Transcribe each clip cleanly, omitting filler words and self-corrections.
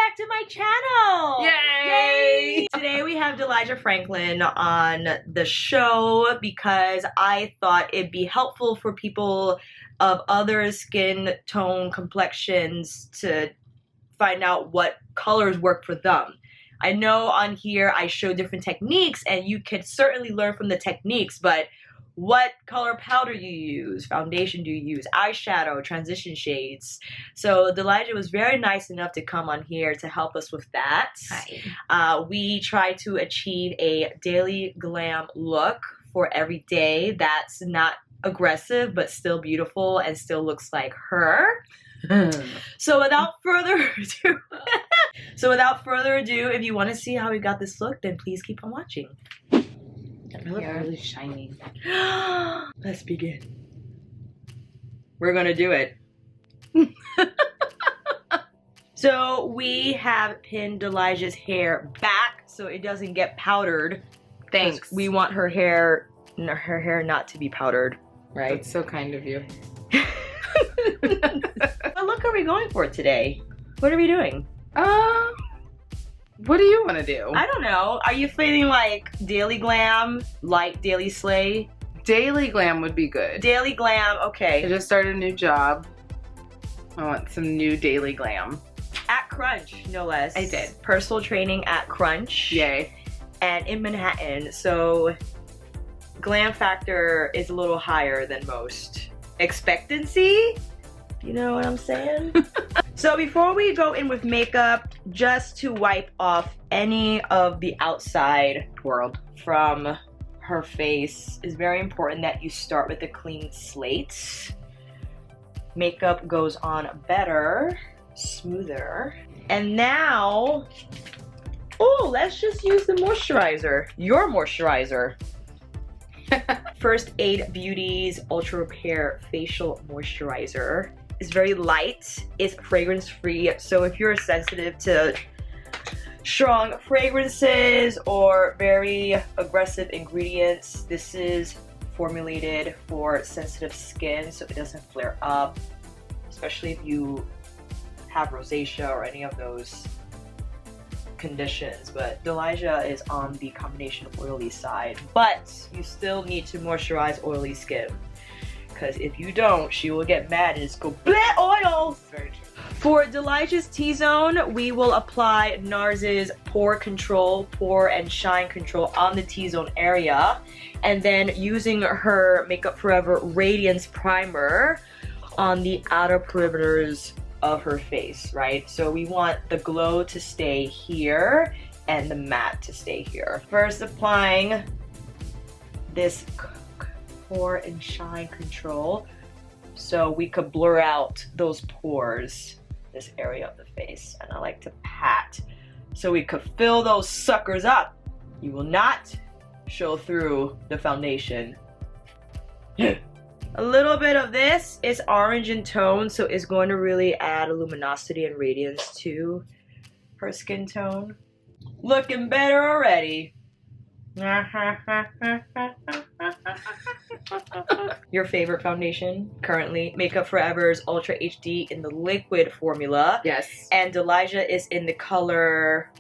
back to my channel! Yay! Today we have Dalijah Franklin on the show because I thought it'd be helpful for people of other skin tone complexions to find out what colors work for them. I know on here I show different techniques and you can certainly learn from the techniques, but what color powder you use, foundation do you use, eyeshadow, transition shades. So Dalijah was very nice enough to come on here to help us with that. Hi. We try to achieve a daily glam look for every day that's not aggressive but still beautiful and still looks like her. So without further ado, if you want to see how we got this look, then please keep on watching. I look really shiny. Let's begin. We're gonna do it. So we have pinned Dalijah's hair back so it doesn't get powdered. Thanks. We want her hair not to be powdered, right? That's so kind of you. What look are we going for today? What are we doing? What do you want to do? I don't know. Are you feeling like daily glam, like daily slay? Daily glam would be good. Daily glam, okay. I just started a new job. I want some new daily glam. At Crunch, no less. I did. Personal training at Crunch. Yay. And in Manhattan, so glam factor is a little higher than most. Expectancy? You know what I'm saying? So before we go in with makeup, just to wipe off any of the outside World. from her face, it's very important that you start with a clean slate. Makeup goes on better, smoother. And now, oh, let's just use the moisturizer. Your moisturizer. First Aid Beauty's Ultra Repair Facial Moisturizer. It's very light, it's fragrance free, so if you're sensitive to strong fragrances or very aggressive ingredients, this is formulated for sensitive skin so it doesn't flare up, especially if you have rosacea or any of those conditions. But Dalijah is on the combination oily side, but you still need to moisturize oily skin. Because if you don't, she will get mad and just go bleh oil. Very true. For Dalijah's T-zone, we will apply NARS's Pore and Shine Control on the T-zone area, and then using her Makeup Forever Radiance Primer on the outer perimeters of her face, right? So we want the glow to stay here and the matte to stay here. First, applying this Pore and Shine Control so we could blur out those pores, this area of the face. And I like to pat so we could fill those suckers up. You will not show through the foundation. A little bit of this is orange in tone, so it's going to really add a luminosity and radiance to her skin tone. Looking better already. Your favorite foundation currently, Makeup Forever's Ultra HD in the liquid formula. Yes. And Dalijah is in the color...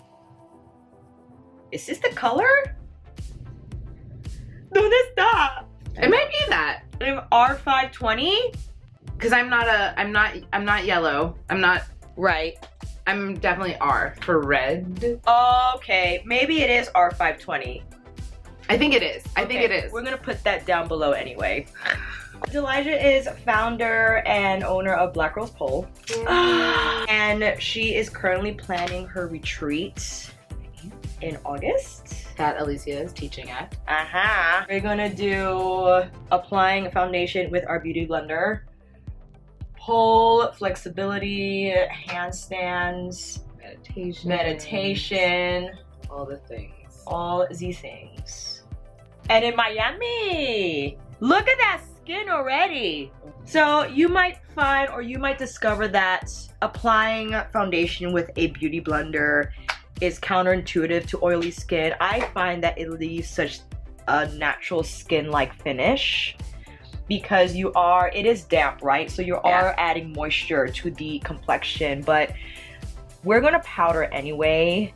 Is this the color? ¿Dónde está? It might be that. R520? Because I'm not yellow. I'm not, Right. I'm definitely R for red. Okay, maybe it is R520. I think it is. I think Okay, it is. We're gonna put that down below anyway. Dalijah is founder and owner of Black Rose Pole. And she is currently planning her retreat in August. That Alicia is teaching at. We're gonna do applying foundation with our beauty blender. Pole, flexibility, handstands, meditation, all the things. all the things. And in Miami, look at that skin already. So you might find, or you might discover that applying foundation with a beauty blender is counterintuitive to oily skin. I find that it leaves such a natural skin-like finish because it is damp, right? So you are adding moisture to the complexion, but We're gonna powder anyway,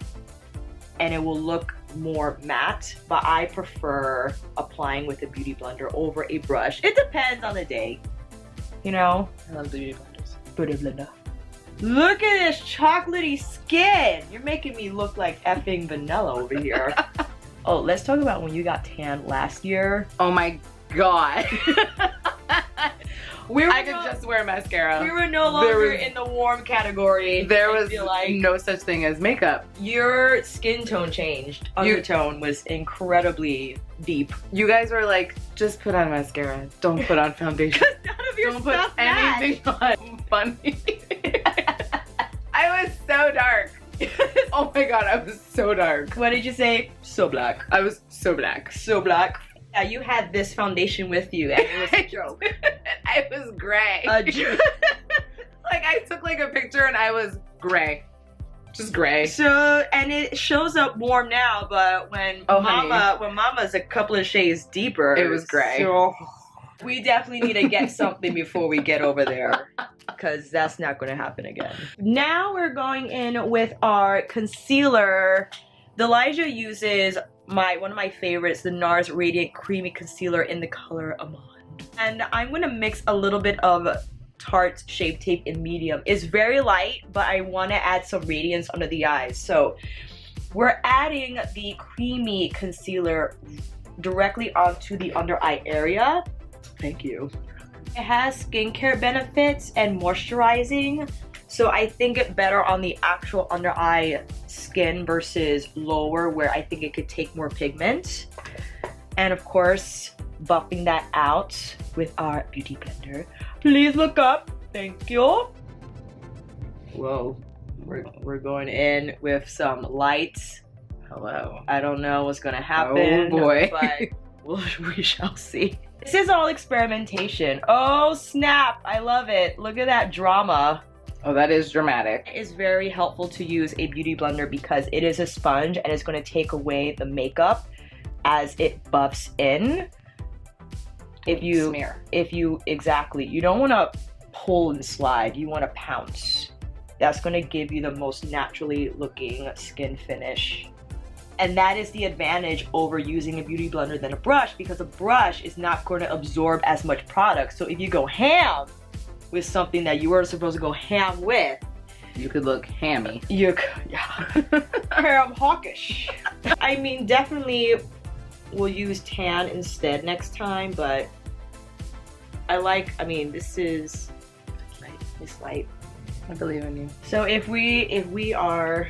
and it will look more matte, but I prefer applying with a beauty blender over a brush. It depends on the day, you know? I love the beauty blenders. Beauty blender. Look at this chocolatey skin. You're making me look like effing vanilla over here. Oh, let's talk about when you got tan last year. Oh my god. I could just wear mascara. We were no longer in the warm category. There was like no such thing as makeup. your skin tone changed. Undertone was incredibly deep. You guys were like, just put on mascara. Don't put on foundation. None of your Don't stuff put anything on. Funny. I was so dark. Oh my god, I was so dark. What did you say? So black. I was so black. So black. Yeah, you had this foundation with you, and it was a joke. I was gray. A joke. Like I took like a picture and I was gray. Just gray. So, and it shows up warm now, but when Mama's a couple of shades deeper, it was gray. So we definitely need to get something before we get over there, because that's not going to happen again. Now we're going in with our concealer. Dalijah uses one of my favorites, the NARS Radiant Creamy Concealer in the color Amande. And I'm going to mix a little bit of Tarte Shape Tape in medium. It's very light, but I want to add some radiance under the eyes. So we're adding the creamy concealer directly onto the under eye area. Thank you. It has skincare benefits and moisturizing, so I think it better on the actual under eye skin versus lower, where I think it could take more pigment. And of course, buffing that out with our beauty blender. Please look up. Thank you. Whoa. We're going in with some lights. Hello. I don't know what's gonna happen. Oh boy. But we shall see. This is all experimentation. Oh snap, I love it. Look at that drama. Oh, that is dramatic. It is very helpful to use a beauty blender because it is a sponge and it's going to take away the makeup as it buffs in. Exactly, you don't want to pull and slide, you want to pounce. That's going to give you the most naturally looking skin finish. And that is the advantage over using a beauty blender than a brush, because a brush is not going to absorb as much product. So if you go ham with something that you were supposed to go ham with, you could look hammy. Ham hawkish. I mean, definitely we'll use tan instead next time, but this is it's light. I believe in you. So if we are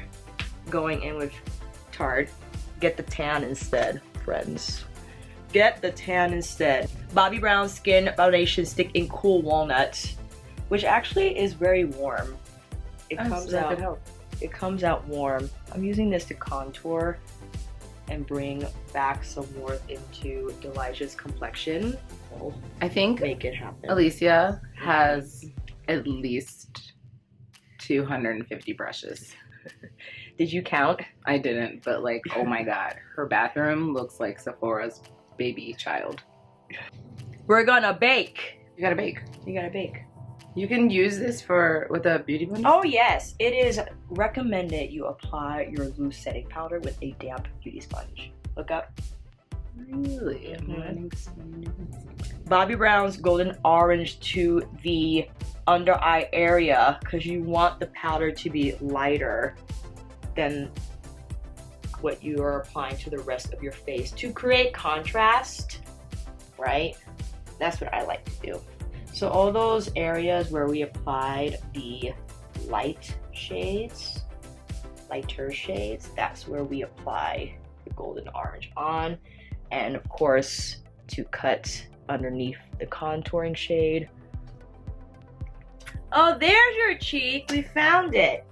going in with Tarte, get the tan instead, friends. Get the tan instead. Bobbi Brown Skin Foundation Stick in Cool Walnut, which actually is very warm. It comes out warm. I'm using this to contour and bring back some warmth into Dalijah's complexion. I think make it happen. Alicia has at least 250 brushes. Did you count? I didn't, but like, oh my god, her bathroom looks like Sephora's baby child. We're gonna bake. You gotta bake. You gotta bake. You can use this with a beauty blender? Oh yes, it is recommended you apply your loose setting powder with a damp beauty sponge. Look up. Really? Bobbi Brown's Golden Orange to the under eye area, because you want the powder to be lighter than what you are applying to the rest of your face to create contrast, right? That's what I like to do. So all those areas where we applied the lighter shades, that's where we apply the golden orange on. And of course, to cut underneath the contouring shade. Oh, there's your cheek. We found it.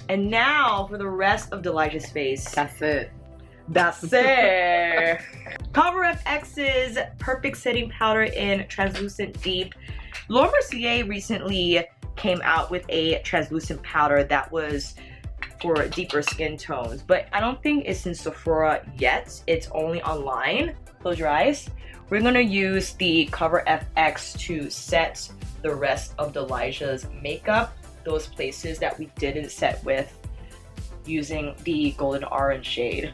And now for the rest of Dalijah's face. That's it. That's it. Cover FX's Perfect Setting Powder in Translucent Deep. Laura Mercier recently came out with a translucent powder that was for deeper skin tones, but I don't think it's in Sephora yet. It's only online. Close your eyes. We're gonna use the Cover FX to set the rest of Dalijah's makeup, those places that we didn't set with using the golden orange shade.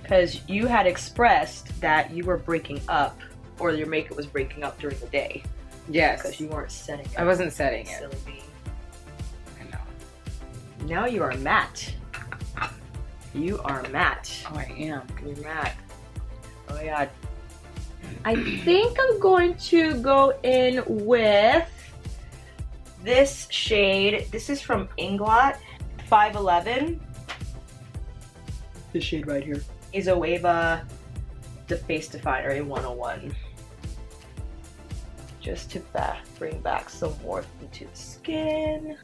Because you had expressed that you were breaking up, or your makeup was breaking up during the day. Yes. Because you weren't setting it. I wasn't setting it. Silly me. I know. Now you are matte. You are matte. Oh, I am. You're matte. Oh my god. I think I'm going to go in with this shade. This is from Inglot 511. This shade right here is Zoeva the Face Definer in 101. Just to bring back some warmth into the skin.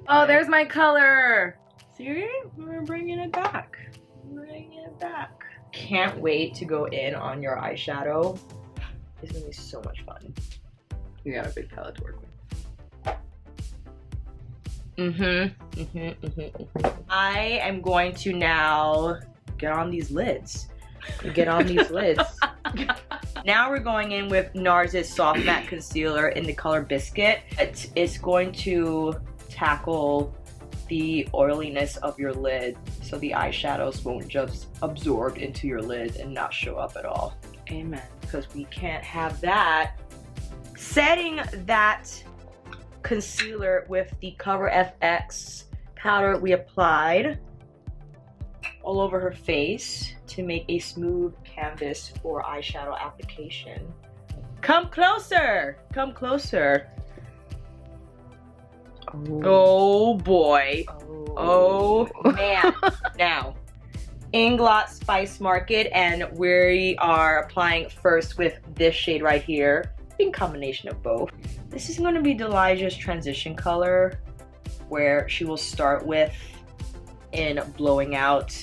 Oh, there's my color. See? We're bringing it back. Bringing it back. Can't wait to go in on your eyeshadow. It's gonna be so much fun. You got a big palette to work with. I am going to now get on these lids. Get on these lids. Now we're going in with NARS's Soft Matte Concealer in the color Biscuit. It's going to tackle the oiliness of your lid so the eyeshadows won't just absorb into your lid and not show up at all. Amen. Because we can't have that. Setting that concealer with the Cover FX powder we applied all over her face to make a smooth canvas for eyeshadow application. Come closer! Come closer. Oh boy. Oh man. Now, Inglot Spice Market, and we are applying first with this shade right here, in combination of both. This is going to be Dalijah's transition color, where she will start with in blowing out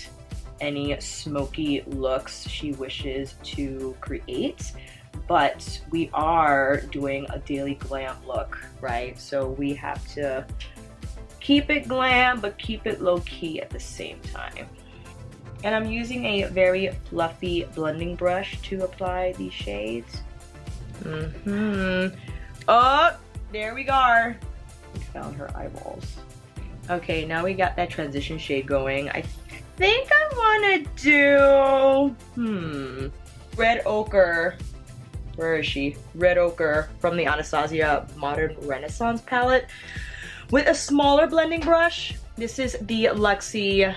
any smoky looks she wishes to create. But we are doing a daily glam look, right? So we have to keep it glam, but keep it low-key at the same time. And I'm using a very fluffy blending brush to apply these shades. Oh, there we go. We found her eyeballs. Okay, now we got that transition shade going. I think I want to do, Red Ochre. Where is she? Red Ochre from the Anastasia Modern Renaissance palette with a smaller blending brush. This is the Luxie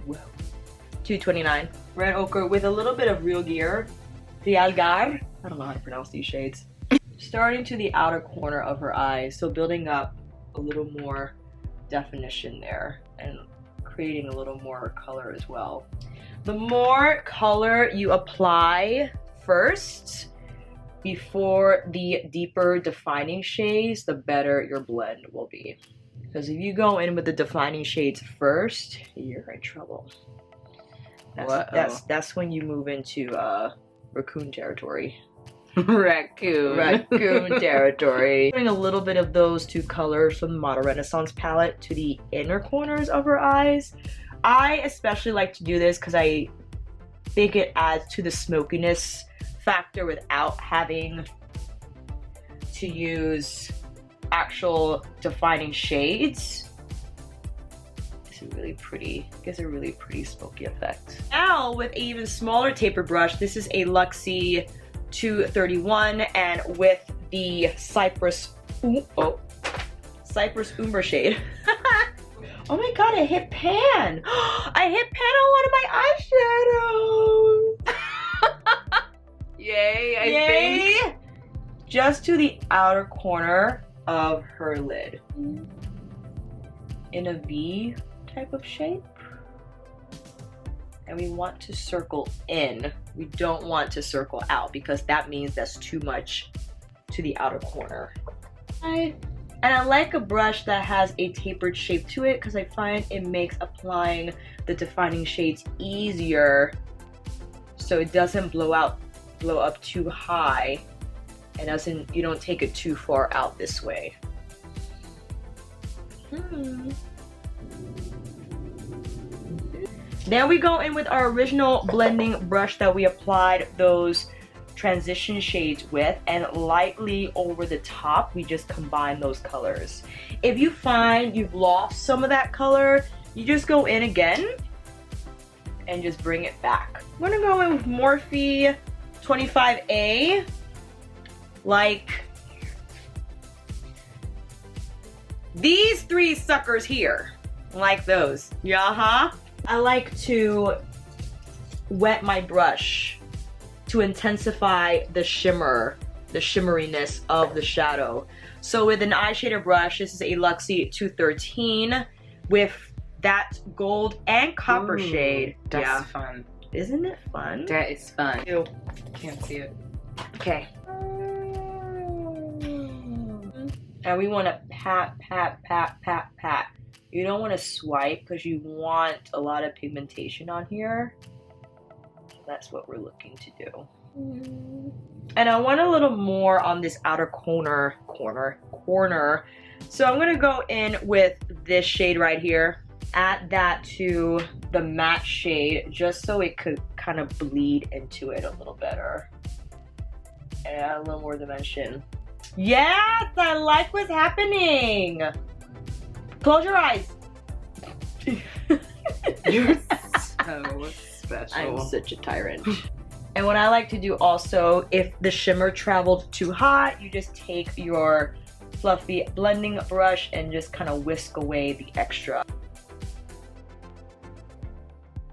229. Red Ochre with a little bit of Real Gear. The Algar. I don't know how to pronounce these shades. Starting to the outer corner of her eyes, so building up a little more definition there and creating a little more color as well. The more color you apply first before the deeper defining shades, the better your blend will be. Because if you go in with the defining shades first, you're in trouble. That's when you move into raccoon territory. Raccoon territory. Putting a little bit of those two colors from the Modern Renaissance palette to the inner corners of her eyes. I especially like to do this because I think it adds to the smokiness factor without having to use actual defining shades. This is really pretty. It gives a really pretty smoky effect. Now with an even smaller taper brush, this is a Luxie 231, and with the Cypress Umber shade. Oh my god, I hit pan! I hit pan on one of my eyeshadows! Yay, I think. Just to the outer corner of her lid. In a V type of shape. And we want to circle in. We don't want to circle out because that means that's too much to the outer corner. And I like a brush that has a tapered shape to it because I find it makes applying the defining shades easier so it doesn't blow up too high and you don't take it too far out this way. Then we go in with our original blending brush that we applied those transition shades with, and lightly over the top, we just combine those colors. If you find you've lost some of that color, you just go in again and just bring it back. I'm gonna go in with Morphe 25A, like these three suckers here, like those. Yeah, I like to wet my brush to intensify the shimmer, the shimmeriness of the shadow. So with an eyeshadow brush, this is a Luxie 213 with that gold and copper shade. That's fun. Isn't it fun? That is fun. Ew. Can't see it. Okay. And we want to pat, pat, pat, pat, pat. You don't want to swipe because you want a lot of pigmentation on here. So that's what we're looking to do. And I want a little more on this outer corner. So I'm going to go in with this shade right here. Add that to the matte shade just so it could kind of bleed into it a little better. And add a little more dimension. Yes, I like what's happening. Close your eyes. You're so special. I'm such a tyrant. And what I like to do also, if the shimmer traveled too hot, you just take your fluffy blending brush and just kind of whisk away the extra.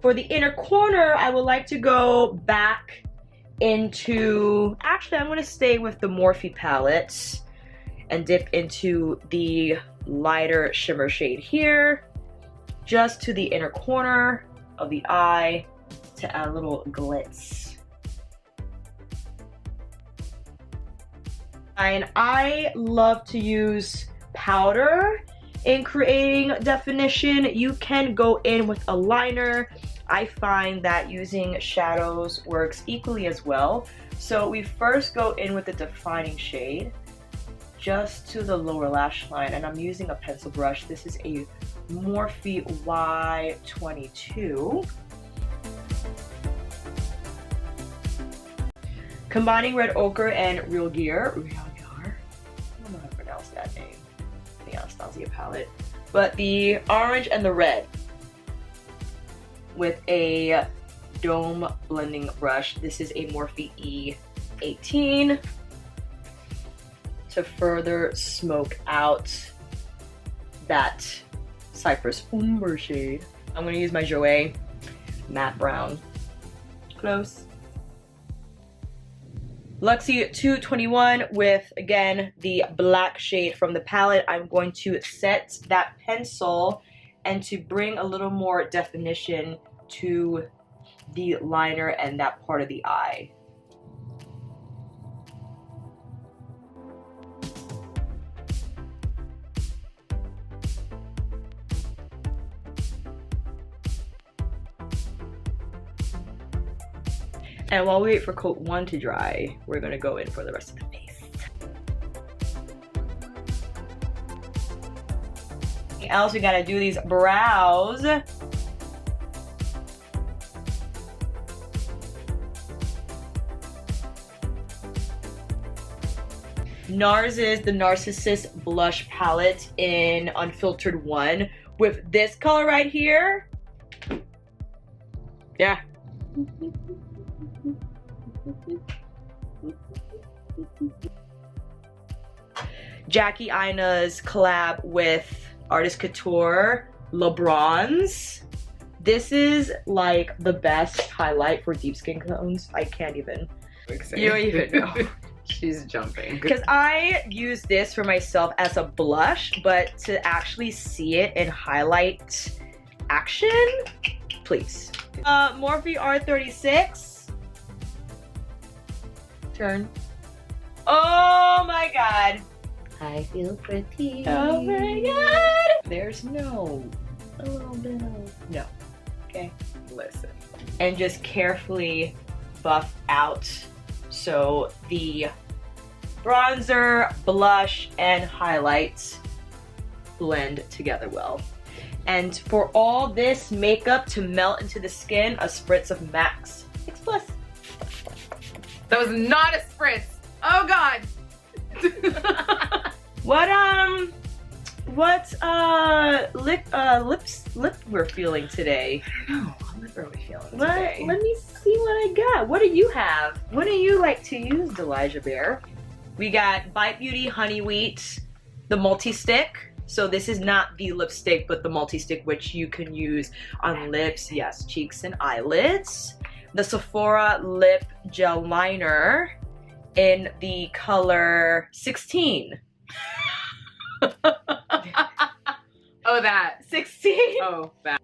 For the inner corner, I would like to go back into, actually I'm going to stay with the Morphe palette and dip into the lighter shimmer shade here, just to the inner corner of the eye to add a little glitz. And I love to use powder in creating definition. You can go in with a liner. I find that using shadows works equally as well. So we first go in with the defining shade just to the lower lash line, and I'm using a pencil brush. This is a Morphe Y22. Combining red ochre and real gear. I don't know how to pronounce that name. The Anastasia palette. But the orange and the red with a dome blending brush. This is a Morphe E18 to further smoke out that Cypress Umber shade. I'm gonna use my Jouer matte brown. Close. Luxie 221 with, again, the black shade from the palette. I'm going to set that pencil and to bring a little more definition to the liner and that part of the eye. And while we wait for coat 1 to dry, we're gonna go in for the rest of the face. Anything else, we gotta do these brows. NARS is the Narcissus Blush Palette in Unfiltered 1 with this color right here. Yeah. Jackie Aina's collab with Artist Couture, LeBron's. This is like the best highlight for deep skin tones. I can't even. You don't even know. She's jumping. Because I use this for myself as a blush, but to actually see it in highlight action, please. Morphe R36. Turn. Oh my god. I feel pretty. Oh my god. There's a little bit of, no. Okay. Listen. And just carefully buff out so the bronzer, blush, and highlights blend together well. And for all this makeup to melt into the skin, a spritz of Max 6 Plus. That was not a spritz. Oh God. What lip we're feeling today? I don't know. What lip are we feeling Let today? me see what I got. What do you have? What do you like to use, Delija Bear? We got Bite Beauty Honey Wheat, the multi-stick. So this is not the lipstick, but the multi-stick, which you can use on lips, yes, cheeks and eyelids. The Sephora Lip Gel Liner in the color 16. Oh, that. 16? Oh, that.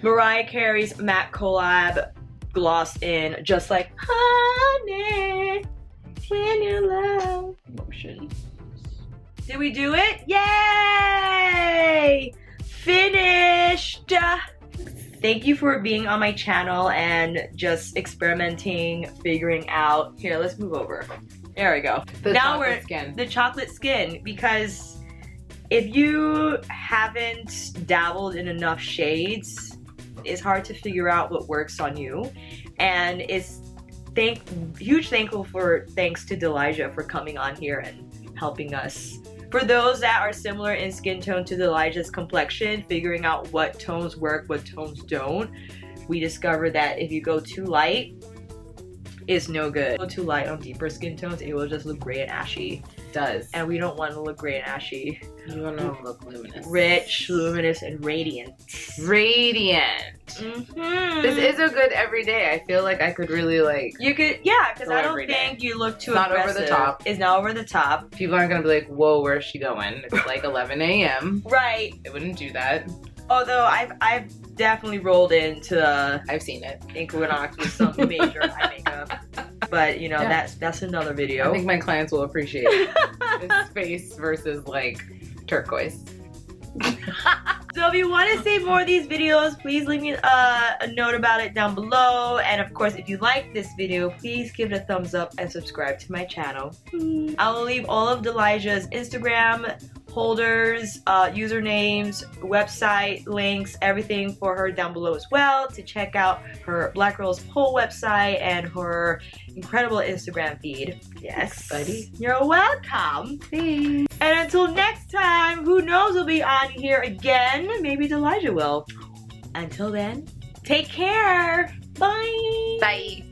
Mariah Carey's Matte Collab Gloss in Just Like Honey When You Love Motion. Did we do it? Yay! Finished! Thank you for being on my channel and just experimenting, figuring out. Here, let's move over. There we go. Now we're skin. The chocolate skin, because if you haven't dabbled in enough shades, it's hard to figure out what works on you. And it's huge thanks to Delija for coming on here and helping us. For those that are similar in skin tone to Delija's complexion, figuring out what tones work, what tones don't, we discovered that if you go too light, it's no good. Go too light on deeper skin tones, it will just look gray and ashy. It does. And we don't want to look gray and ashy. You want to look luminous. Rich, luminous, and radiant. Radiant. Mm-hmm. This is a good everyday. I feel like I could really like. You could, yeah, because Go I don't every think you look too Not over aggressive. the top. It's not over the top. People aren't gonna be like, whoa, where's she going? It's like 11 a.m. Right. It wouldn't do that. Although I've definitely rolled into I've seen it. Equinox with some major eye makeup. But you know, Yeah. that's another video. I think my clients will appreciate this space versus like turquoise. So if you want to see more of these videos, please leave me a note about it down below. And of course, if you like this video, please give it a thumbs up and subscribe to my channel. I will leave all of Delija's Instagram holders, usernames, website links, everything for her down below as well, to check out her Black Girls Pole website and her incredible Instagram feed. Yes, buddy. You're welcome. Thanks. And until next time, who knows, we'll be on here again. Maybe Delija will. Until then, take care. Bye. Bye.